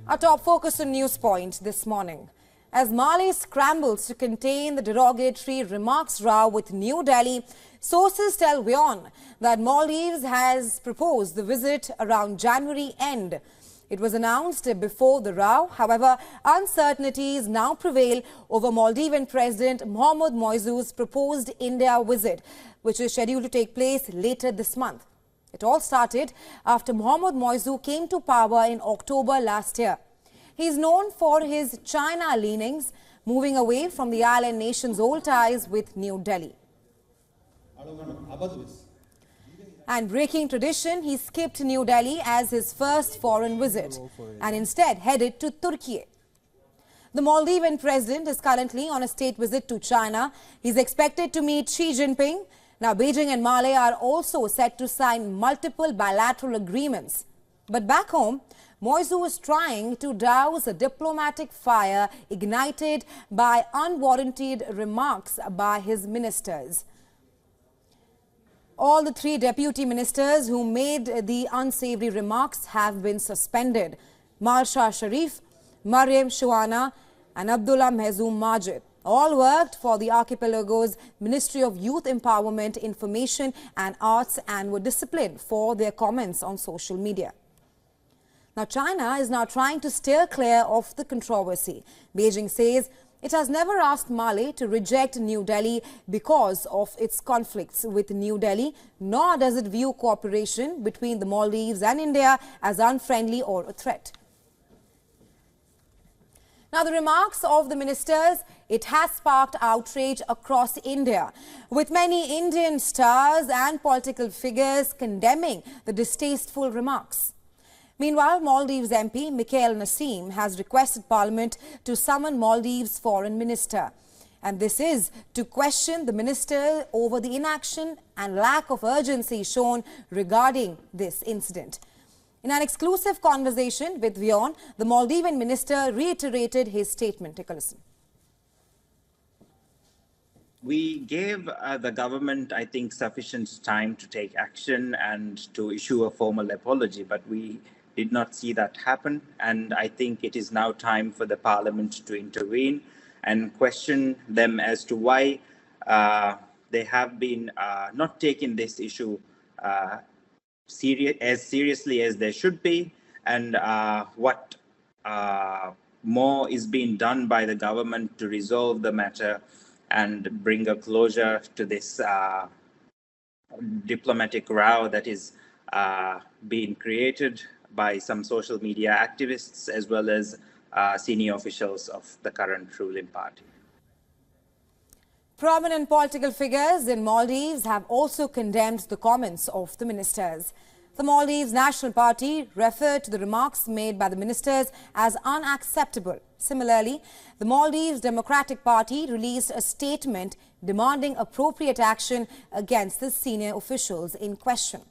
Our top focus on News Point this morning. As Mali scrambles to contain the derogatory remarks row with New Delhi, sources tell WION that Maldives has proposed the visit around January end. It was announced before the row. However, uncertainties now prevail over Maldivian President Muizzu's proposed India visit, which is scheduled to take place later this month. It all started after Muizzu came to power in October last year. He is known for his China leanings, moving away from the island nation's old ties with New Delhi. And breaking tradition, he skipped New Delhi as his first foreign visit and instead headed to Turkey. The Maldivian president is currently on a state visit to China. He is expected to meet Xi Jinping. Now, Beijing and Mali are also set to sign multiple bilateral agreements. But back home, Muizzu is trying to douse a diplomatic fire ignited by unwarranted remarks by his ministers. All the three deputy ministers who made the unsavory remarks have been suspended: Malshah Sharif, Mariam Shuana and Abdullah Mehzoom Majid. All worked for the archipelago's Ministry of Youth Empowerment, Information and Arts and were disciplined for their comments on social media. Now, China is now trying to steer clear of the controversy. Beijing says it has never asked Mali to reject New Delhi because of its conflicts with New Delhi, nor does it view cooperation between the Maldives and India as unfriendly or a threat. Now, the remarks of the ministers, it has sparked outrage across India, with many Indian stars and political figures condemning the distasteful remarks. Meanwhile, Maldives MP Mikhail Naseem has requested Parliament to summon Maldives Foreign Minister. And this is to question the minister over the inaction and lack of urgency shown regarding this incident. In an exclusive conversation with WION, the Maldivian minister reiterated his statement. Take a listen. We gave the government, I think, sufficient time to take action and to issue a formal apology, but we did not see that happen. And I think it is now time for the parliament to intervene and question them as to why they have been not taking this issue as seriously as they should be, and what more is being done by the government to resolve the matter and bring a closure to this diplomatic row that is being created by some social media activists as well as senior officials of the current ruling party. Prominent political figures in Maldives have also condemned the comments of the ministers. The Maldives National Party referred to the remarks made by the ministers as unacceptable. Similarly, the Maldives Democratic Party released a statement demanding appropriate action against the senior officials in question.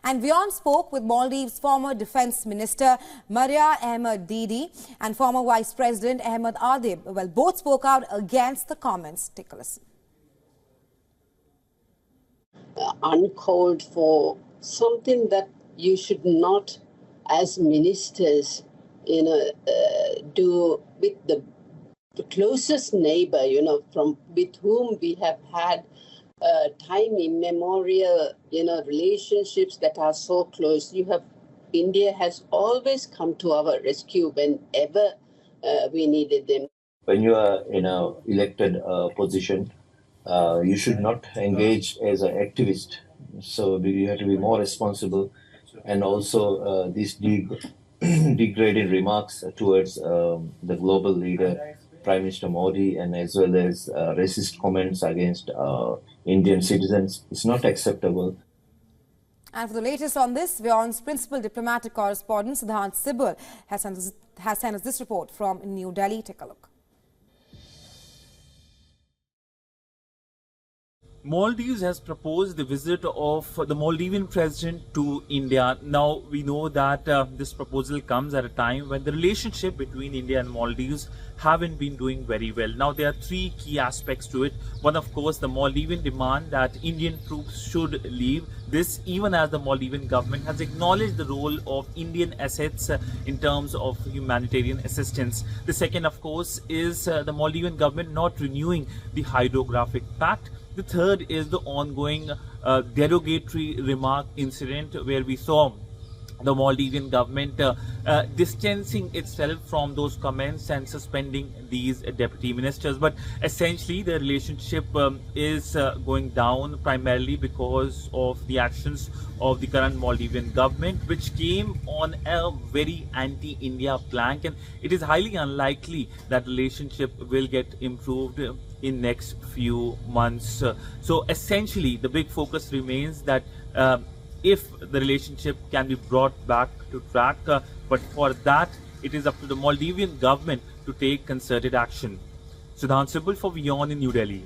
And WION spoke with Maldives' former Defence Minister Maria Ahmed Didi and former Vice President Ahmed Adib. Well, both spoke out against the comments. Take a listen. Uncalled for, something that you should not, as ministers, do with the closest neighbor, from with whom we have had time immemorial, relationships that are so close. India has always come to our rescue whenever we needed them. When you are in an elected position, you should not engage as an activist. So you have to be more responsible. And also these degrading remarks towards the global leader, Prime Minister Modi, and as well as racist comments against Indian citizens, is not acceptable. And for the latest on this, WION's principal diplomatic correspondent, Siddhant Sibal, has sent us this report from New Delhi. Take a look. Maldives has proposed the visit of the Maldivian president to India. Now, we know that this proposal comes at a time when the relationship between India and Maldives haven't been doing very well. Now, there are three key aspects to it. One, of course, the Maldivian demand that Indian troops should leave. This, even as the Maldivian government has acknowledged the role of Indian assets in terms of humanitarian assistance. The second, of course, is the Maldivian government not renewing the hydrographic pact. The third is the ongoing derogatory remark incident where we saw the Maldivian government distancing itself from those comments and suspending these deputy ministers. But essentially the relationship is going down primarily because of the actions of the current Maldivian government, which came on a very anti-India plank, and it is highly unlikely that relationship will get improved in next few months. So essentially the big focus remains that if the relationship can be brought back to track, but for that it is up to the Maldivian government to take concerted action. Sudhan Sibul for WION in New Delhi.